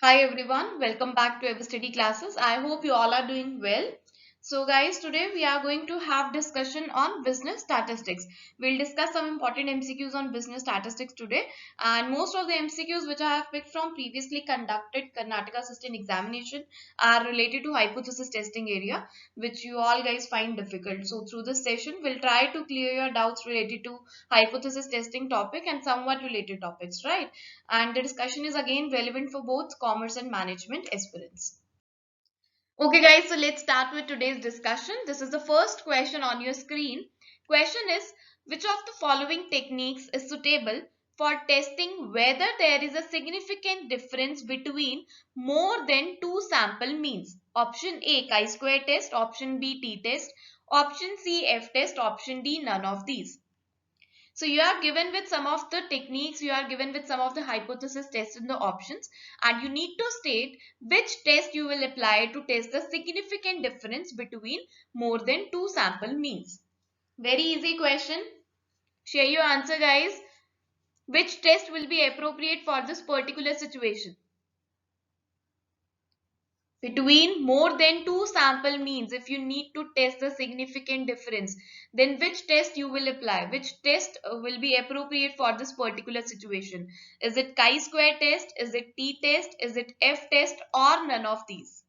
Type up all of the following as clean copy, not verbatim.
Hi everyone, welcome back to Ever Study Classes. I hope you all are doing well. So guys, today we are going to have discussion on business statistics. We'll discuss some important MCQs on business statistics today, and most of the MCQs which I have picked from previously conducted Karnataka System examination are related to hypothesis testing area, which you all guys find difficult. So through this session, we'll try to clear your doubts related to hypothesis testing topic and somewhat related topics, right? And the discussion is again relevant for both commerce and management aspirants. Okay guys, so let's start with today's discussion. This is the first question on your screen. Question is, which of the following techniques is suitable for testing whether there is a significant difference between more than two sample means? Option A, chi-square test. Option B, t-test. Option C, f-test. Option D, none of these. So you are given with some of the techniques, you are given with some of the hypothesis tests in the options, and you need to state which test you will apply to test the significant difference between more than two sample means. Very easy question. Share your answer guys. Which test will be appropriate for this particular situation? Between more than two sample means, if you need to test the significant difference, then which test you will apply? Which test will be appropriate for this particular situation? Is it chi-square test? Is it t-test? Is it f-test? Or none of these?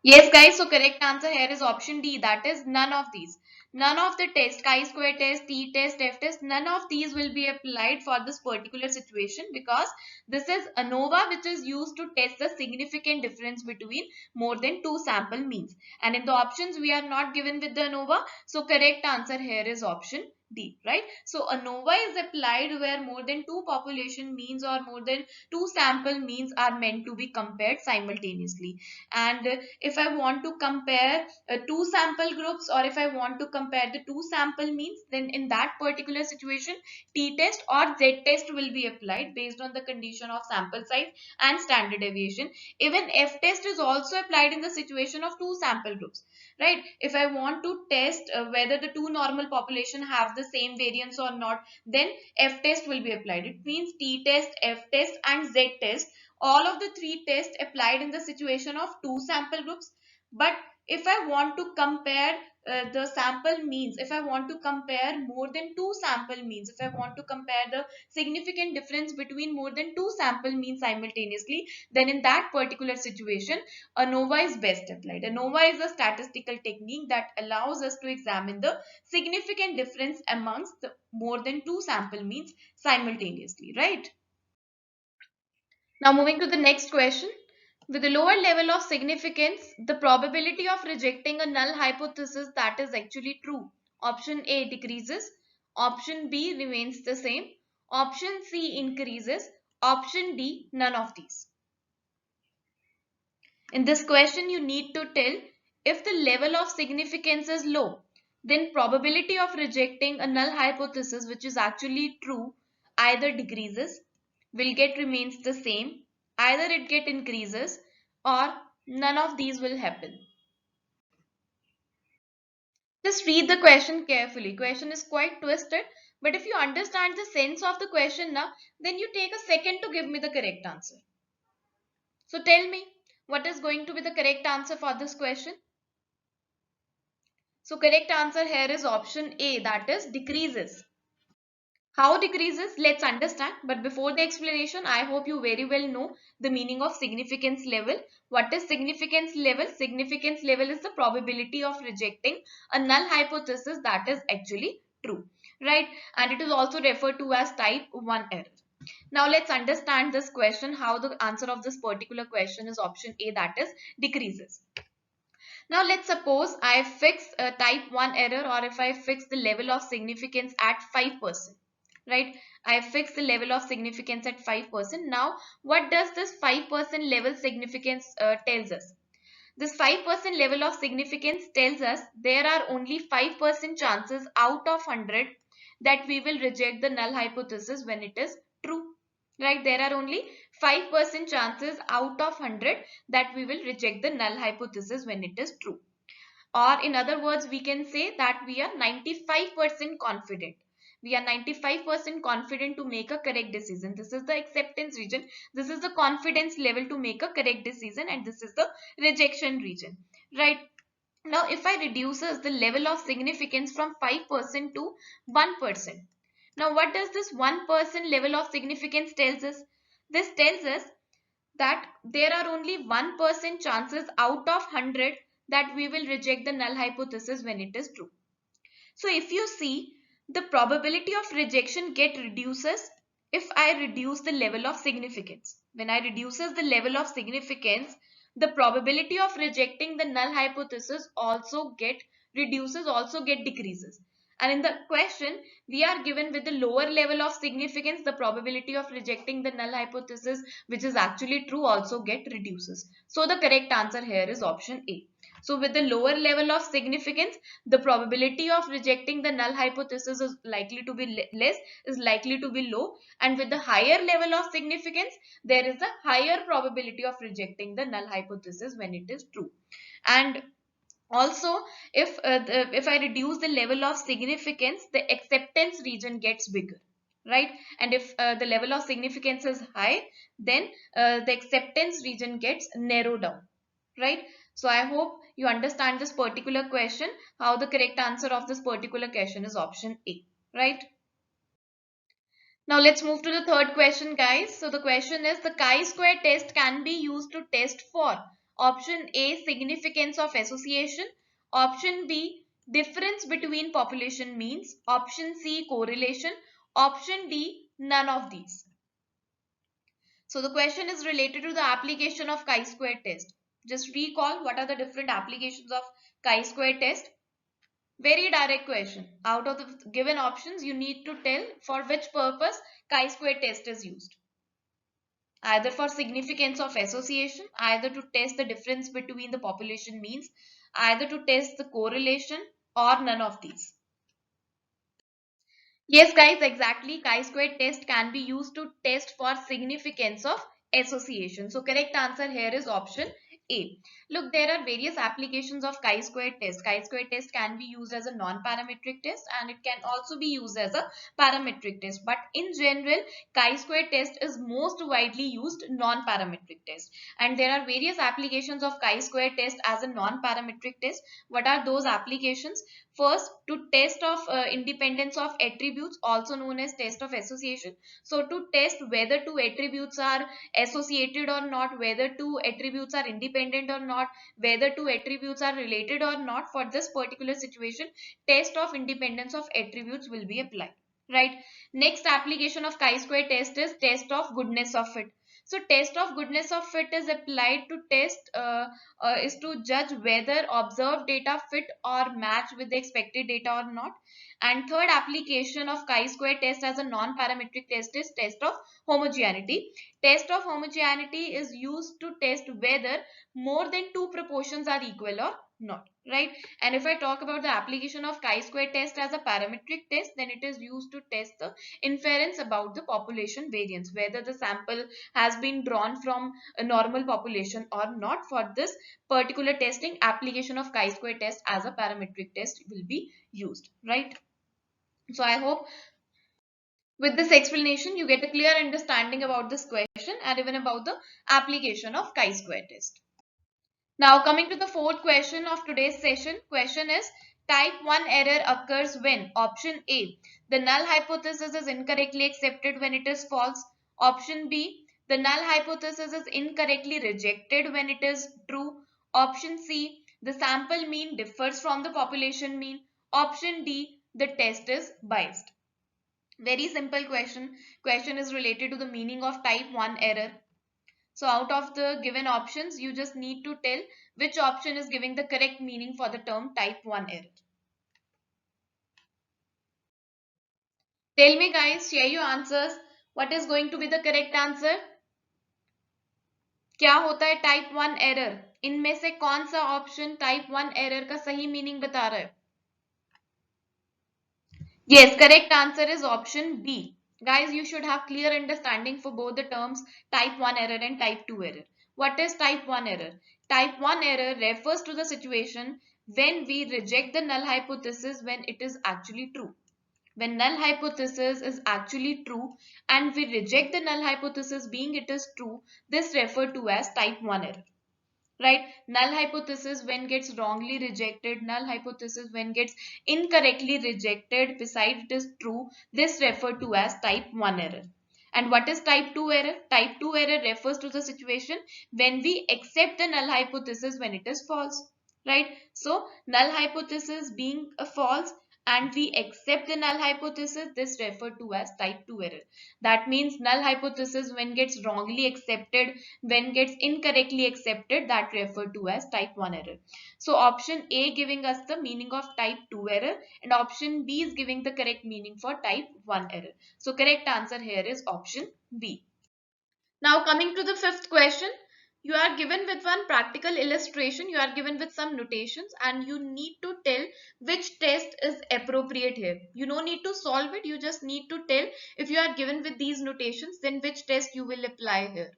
Yes, guys. So correct answer here is option D. That is none of these. None of the test, chi-square test, t-test, f-test, none of these will be applied for this particular situation because this is ANOVA which is used to test the significant difference between more than two sample means. And in the options we are not given with the ANOVA. So correct answer here is option D, right? So ANOVA is applied where more than two population means or more than two sample means are meant to be compared simultaneously. And if I want to compare two sample groups, or if I want to compare the two sample means, then in that particular situation t-test or z-test will be applied based on the condition of sample size and standard deviation. Even f-test is also applied in the situation of two sample groups, right? If I want to test whether the two normal population have the same variance or not, then f-test will be applied. It means t-test, f-test and z-test, all of the three tests applied in the situation of two sample groups. But if I want to compare the sample means, if I want to compare more than two sample means, if I want to compare the significant difference between more than two sample means simultaneously, then in that particular situation ANOVA is best applied. ANOVA is a statistical technique that allows us to examine the significant difference amongst the more than two sample means simultaneously, right? Now moving to the next question. With a lower level of significance, the probability of rejecting a null hypothesis that is actually true. Option A decreases. Option B remains the same. Option C increases. Option D none of these. In this question you need to tell if the level of significance is low, then probability of rejecting a null hypothesis which is actually true either decreases, will get remains the same, either it get increases, or none of these will happen. Just read the question carefully. Question is quite twisted, but if you understand the sense of the question now, then you take a second to give me the correct answer. So tell me, what is going to be the correct answer for this question? So correct answer here is option A, that is decreases. How decreases? Let's understand. But before the explanation, I hope you very well know the meaning of significance level. What is significance level? Significance level is the probability of rejecting a null hypothesis that is actually true, right? And it is also referred to as type 1 error. Now let's understand this question, how the answer of this particular question is option A, that is decreases. Now let's suppose I fix a type 1 error, or if I fix the level of significance at 5%, right? I fix the level of significance at 5%. Now what does this 5% level significance tells us? This 5% level of significance tells us there are only 5% chances out of 100 that we will reject the null hypothesis when it is true. Right? There are only 5% chances out of 100 that we will reject the null hypothesis when it is true. Or in other words, we can say that we are 95% confident. We are 95% confident to make a correct decision. This is the acceptance region. This is the confidence level to make a correct decision, and this is the rejection region, right? Now, if I reduces the level of significance from 5% to 1%. Now, what does this 1% level of significance tells us? This tells us that there are only 1% chances out of 100 that we will reject the null hypothesis when it is true. So if you see, the probability of rejection get reduces if I reduce the level of significance. When I reduces the level of significance, the probability of rejecting the null hypothesis also get reduces, also get decreases. And in the question, we are given with the lower level of significance, the probability of rejecting the null hypothesis, which is actually true, also get reduces. So the correct answer here is option A. So with the lower level of significance, the probability of rejecting the null hypothesis is likely to be less, is likely to be low, and with the higher level of significance, there is a higher probability of rejecting the null hypothesis when it is true. And also, if I reduce the level of significance, the acceptance region gets bigger, right? And if the level of significance is high, then the acceptance region gets narrowed down, right? So I hope you understand this particular question, how the correct answer of this particular question is option A, right? Now let's move to the third question, guys. So the question is, the chi-square test can be used to test for option A, significance of association, option B, difference between population means, option C, correlation, option D, none of these. So the question is related to the application of chi-square test. Just recall what are the different applications of chi-square test. Very direct question. Out of the given options, you need to tell for which purpose chi-square test is used. Either for significance of association, either to test the difference between the population means, either to test the correlation, or none of these. Yes, guys, exactly. Chi-square test can be used to test for significance of association. So correct answer here is option A. Look, there are various applications of chi-square test. Chi-square test can be used as a non-parametric test, and it can also be used as a parametric test. But in general, chi-square test is most widely used non-parametric test. And there are various applications of chi-square test as a non-parametric test. What are those applications? First, to test of independence of attributes, also known as test of association. So to test whether two attributes are associated or not, whether two attributes are independent or not, whether two attributes are related or not, for this particular situation, test of independence of attributes will be applied, right? Next application of chi-square test is test of goodness of fit. So test of goodness of fit is applied to test is to judge whether observed data fit or match with the expected data or not. And third application of chi-square test as a non-parametric test is test of homogeneity. Test of homogeneity is used to test whether more than two proportions are equal or not, right? And if I talk about the application of chi-square test as a parametric test, then it is used to test the inference about the population variance, whether the sample has been drawn from a normal population or not. For this particular testing, application of chi-square test as a parametric test will be used, right? So I hope with this explanation you get a clear understanding about this question and even about the application of chi-square test. Now coming to the fourth question of today's session, question is, type 1 error occurs when option A, the null hypothesis is incorrectly accepted when it is false, option B, the null hypothesis is incorrectly rejected when it is true, option C, the sample mean differs from the population mean, option D, the test is biased. Very simple question. Question is related to the meaning of type 1 error. So out of the given options, you just need to tell which option is giving the correct meaning for the term type 1 error. Tell me guys, share your answers. What is going to be the correct answer? क्या होता है type 1 error? इनमें से कौन सा option type 1 error का सही meaning बता रहा है? Yes, correct answer is option B. Guys, you should have clear understanding for both the terms type 1 error and type 2 error. What is type 1 error? Type 1 error refers to the situation when we reject the null hypothesis when it is actually true. When null hypothesis is actually true and we reject the null hypothesis being it is true, this referred to as type 1 error. Right? Null hypothesis when gets wrongly rejected, null hypothesis when gets incorrectly rejected beside it is true, this referred to as type 1 error. And what is type 2 error? Type 2 error refers to the situation when we accept the null hypothesis when it is false. Right? So null hypothesis being a false and we accept the null hypothesis, this referred to as type 2 error. That means null hypothesis when gets wrongly accepted, when gets incorrectly accepted, that referred to as type 1 error. So option A giving us the meaning of type 2 error and option B is giving the correct meaning for type 1 error. So correct answer here is option B. Now coming to the fifth question, you are given with one practical illustration, you are given with some notations and you need to tell which test is appropriate here. You don't need to solve it, you just need to tell if you are given with these notations, then which test you will apply here.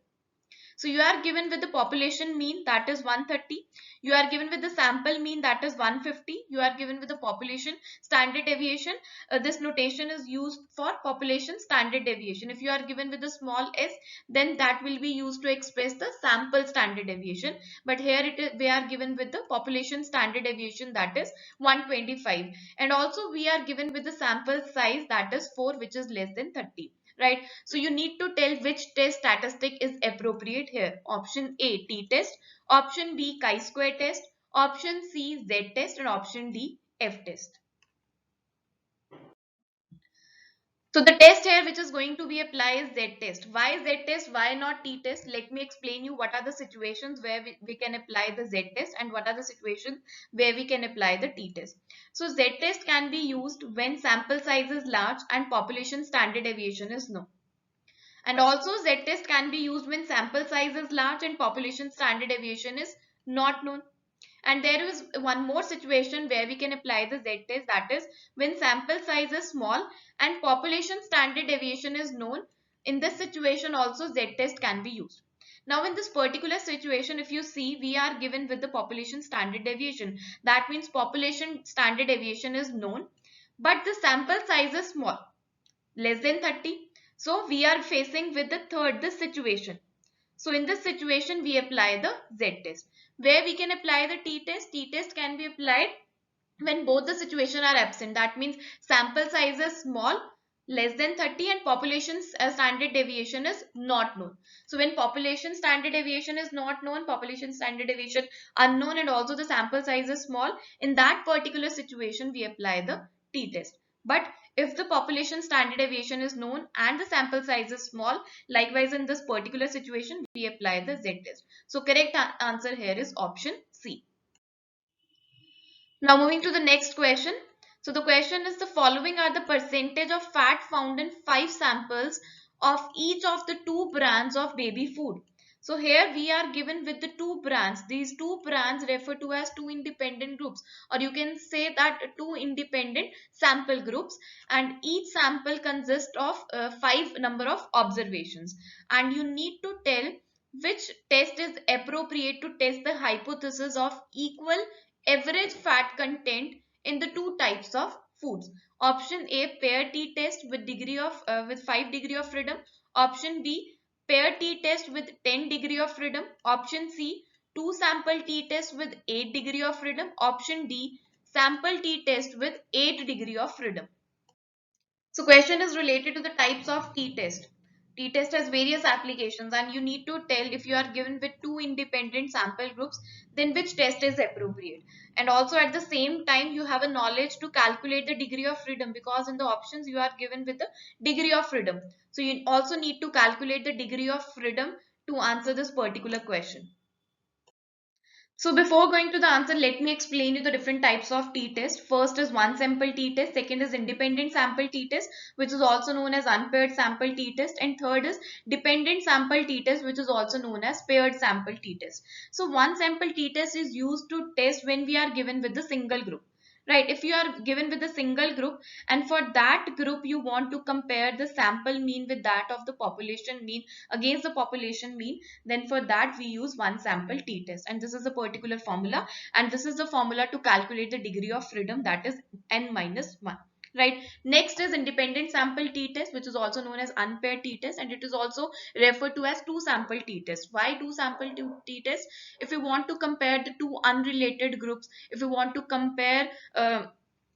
So you are given with the population mean that is 130. You are given with the sample mean that is 150. You are given with the population standard deviation. This notation is used for population standard deviation. If you are given with the small s, then that will be used to express the sample standard deviation. But here it is, we are given with the population standard deviation that is 125. And also we are given with the sample size that is 4 which is less than 30. Right? So you need to tell which test statistic is appropriate here. Option A, t-test. Option B, chi-square test. Option C, z-test. And option D, f-test. So the test here which is going to be applied is z-test. Why z-test? Why not t-test? Let me explain you what are the situations where we can apply the z-test and what are the situations where we can apply the t-test. So z-test can be used when sample size is large and population standard deviation is known. And also z-test can be used when sample size is large and population standard deviation is not known. And there is one more situation where we can apply the z-test, that is when sample size is small and population standard deviation is known. In this situation also z-test can be used. Now in this particular situation, if you see, we are given with the population standard deviation. That means population standard deviation is known, but the sample size is small, less than 30. So we are facing with the third this situation. So in this situation we apply the z-test. Where we can apply the t-test? T-test can be applied when both the situation are absent. That means sample size is small, less than 30 and population standard deviation is not known. So when population standard deviation is not known, population standard deviation unknown and also the sample size is small, in that particular situation we apply the t-test. But if the population standard deviation is known and the sample size is small, likewise in this particular situation we apply the z-test. So correct answer here is option C. Now moving to the next question. So the question is, the following are the percentage of fat found in 5 samples of each of the 2 brands of baby food. So here we are given with the 2 brands. These 2 brands refer to as 2 independent groups, or you can say that 2 independent sample groups, and each sample consists of 5 number of observations, and you need to tell which test is appropriate to test the hypothesis of equal average fat content in the 2 types of foods. Option A, pair t-test with degree of with 5 degree of freedom. Option B, pair t-test with 10 degree of freedom. Option C, 2 sample t-test with 8 degree of freedom. Option D, sample t-test with 8 degree of freedom. So question is related to the types of t-test. T-test has various applications and you need to tell, if you are given with 2 independent sample groups, then which test is appropriate. And also at the same time you have a knowledge to calculate the degree of freedom, because in the options you are given with the degree of freedom. So you also need to calculate the degree of freedom to answer this particular question. So before going to the answer, let me explain you the different types of t-test. First is one sample t-test, second is independent sample t-test, which is also known as unpaired sample t-test, and third is dependent sample t-test, which is also known as paired sample t-test. So one sample t-test is used to test when we are given with the single group. Right, if you are given with a single group and for that group you want to compare the sample mean with that of the population mean against the population mean, then for that we use one sample t-test, and this is a particular formula, and this is the formula to calculate the degree of freedom, that is n minus 1. right? Next is independent sample t-test, which is also known as unpaired t-test, and it is also referred to as two sample t-test. Why two sample t-test? If you want to compare the two unrelated groups, if you want to compare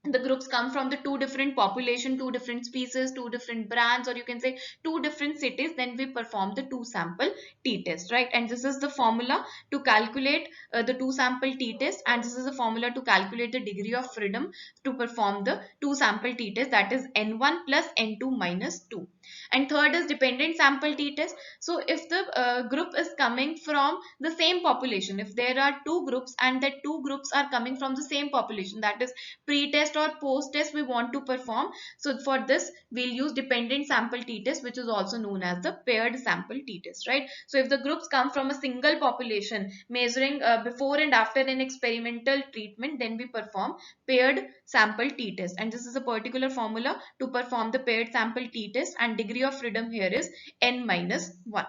the groups come from the two different population, two different species, two different brands, or you can say two different cities, then we perform the two sample t-test, right? And this is the formula to calculate the two sample t-test, and this is the formula to calculate the degree of freedom to perform the two sample t-test, that is n1 plus n2 minus 2. And third is dependent sample t-test. So if the group is coming from the same population, if there are two groups and the two groups are coming from the same population, that is pre-test or post-test we want to perform, so for this we'll use dependent sample t-test, which is also known as the paired sample t-test, right? So if the groups come from a single population measuring before and after an experimental treatment, then we perform paired sample t-test, and this is a particular formula to perform the paired sample t-test, and degree of freedom here is n minus 1.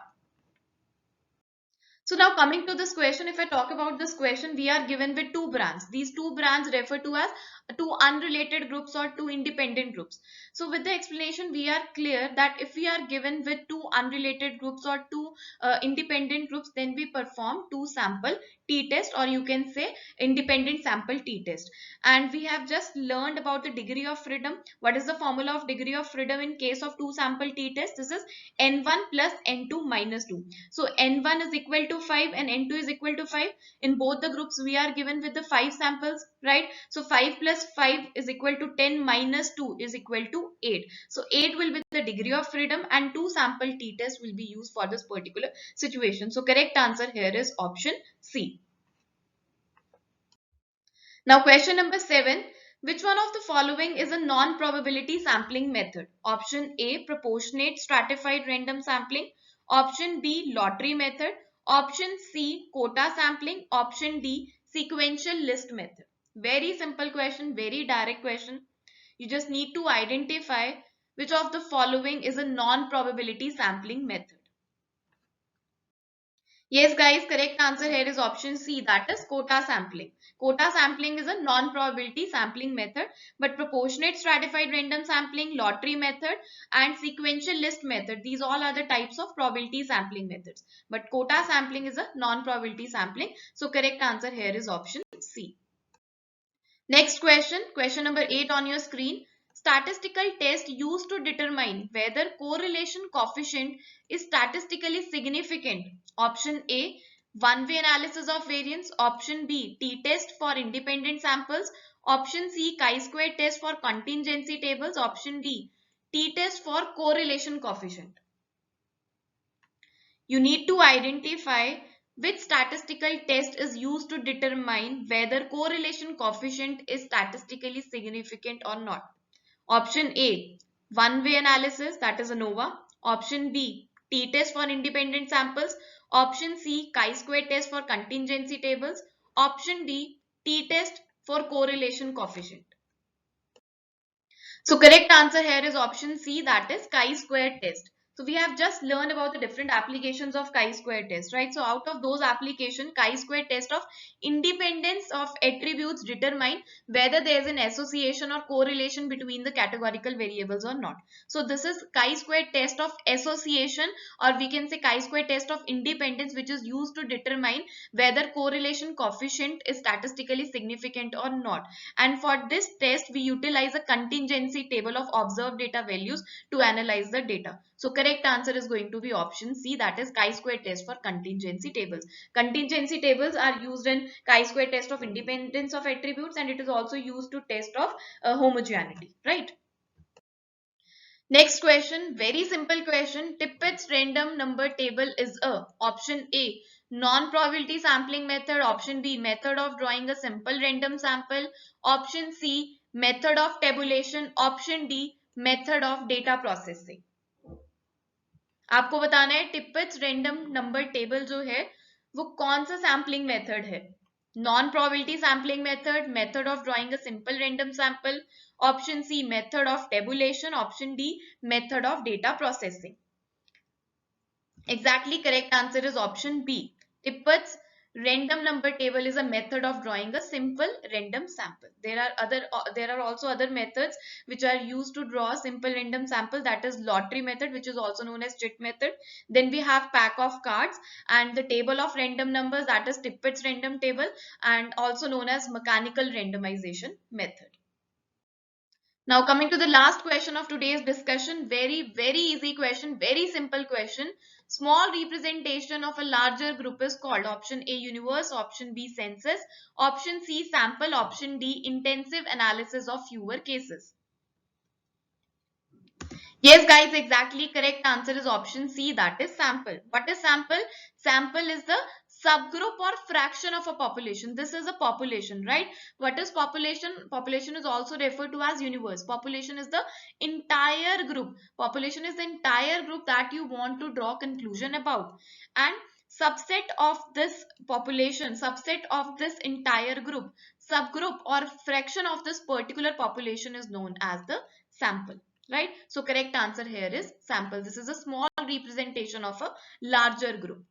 So now coming to this question, if I talk about this question, we are given with two brands. These two brands refer to as two unrelated groups or two independent groups. So with the explanation, we are clear that if we are given with two unrelated groups or two independent groups, then we perform two sample t-test, or you can say independent sample t-test. And we have just learned about the degree of freedom. What is the formula of degree of freedom in case of two sample t-test? This is n1 plus n2 minus 2. So n1 is equal to 5 and n2 is equal to 5. In both the groups we are given with the 5 samples, right? So 5 plus 5 is equal to 10 minus 2 is equal to 8. So 8 will be the degree of freedom, and two sample t-test will be used for this particular situation. So correct answer here is option C. Now question number 7. Which one of the following is a non-probability sampling method? Option A, proportionate stratified random sampling. Option B, lottery method. Option C, quota sampling. Option D, sequential list method. Very simple question, very direct question. You just need to identify which of the following is a non-probability sampling method. Yes, guys, correct answer here is option C, that is quota sampling. Quota sampling is a non-probability sampling method, but proportionate stratified random sampling, lottery method, and sequential list method, these all are the types of probability sampling methods. But quota sampling is a non-probability sampling. So correct answer here is option C. Next question, question number 8 on your screen. Statistical test used to determine whether correlation coefficient is statistically significant. Option A, one-way analysis of variance. Option B, t-test for independent samples. Option C, chi-square test for contingency tables. Option D, t-test for correlation coefficient. You need to identify which statistical test is used to determine whether correlation coefficient is statistically significant or not. Option A, one-way analysis, that is ANOVA. Option B, t-test for independent samples. Option C, chi-square test for contingency tables. Option D, t-test for correlation coefficient. So correct answer here is option C, that is chi-square test. So we have just learned about the different applications of chi-square test, right? So out of those applications, chi-square test of independence of attributes determine whether there is an association or correlation between the categorical variables or not. So this is chi-square test of association, or we can say chi-square test of independence, which is used to determine whether correlation coefficient is statistically significant or not. And for this test, we utilize a contingency table of observed data values to analyze the data. So correct answer is going to be option C, that is chi-square test for contingency tables. Contingency tables are used in chi-square test of independence of attributes, and it is also used to test of homogeneity, right? Next question, very simple question. Tippett's random number table is a option A, non-probability sampling method. Option B, method of drawing a simple random sample. Option C, method of tabulation. Option D, method of data processing. आपको बताना है टिप्पेट्स random number table जो है वो कौन सा sampling method है. Non probability sampling method, method of drawing a simple random sample. Option C, method of tabulation. Option D, method of data processing. Exactly correct answer is option B. Tippett's Random number table is a method of drawing a simple random sample. There are also other methods which are used to draw a simple random sample, that is lottery method, which is also known as chit method. Then we have pack of cards and the table of random numbers, that is Tippett's random table, and also known as mechanical randomization method. Now coming to the last question of today's discussion, very easy question, very simple question. Small representation of a larger group is called option A universe, option B census, option C sample, option D intensive analysis of fewer cases. Yes, guys, exactly correct answer is option C, that is sample. What is sample? Sample is the subgroup or fraction of a population. This is a population, right? What is population? Population is also referred to as universe. Population is the entire group. Population is the entire group that you want to draw conclusion about. And subset of this population, subset of this entire group, subgroup or fraction of this particular population is known as the sample. Right? So correct answer here is sample. This is a small representation of a larger group.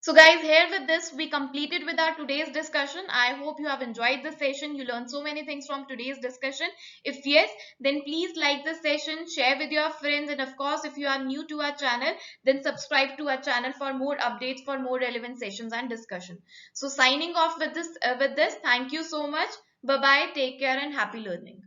So guys, here with this, we completed with our today's discussion. I hope you have enjoyed the session. You learned so many things from today's discussion. If yes, then please like the session, share with your friends, and of course, if you are new to our channel, then subscribe to our channel for more updates, for more relevant sessions and discussion. So signing off with this, thank you so much. Bye bye. Take care and happy learning.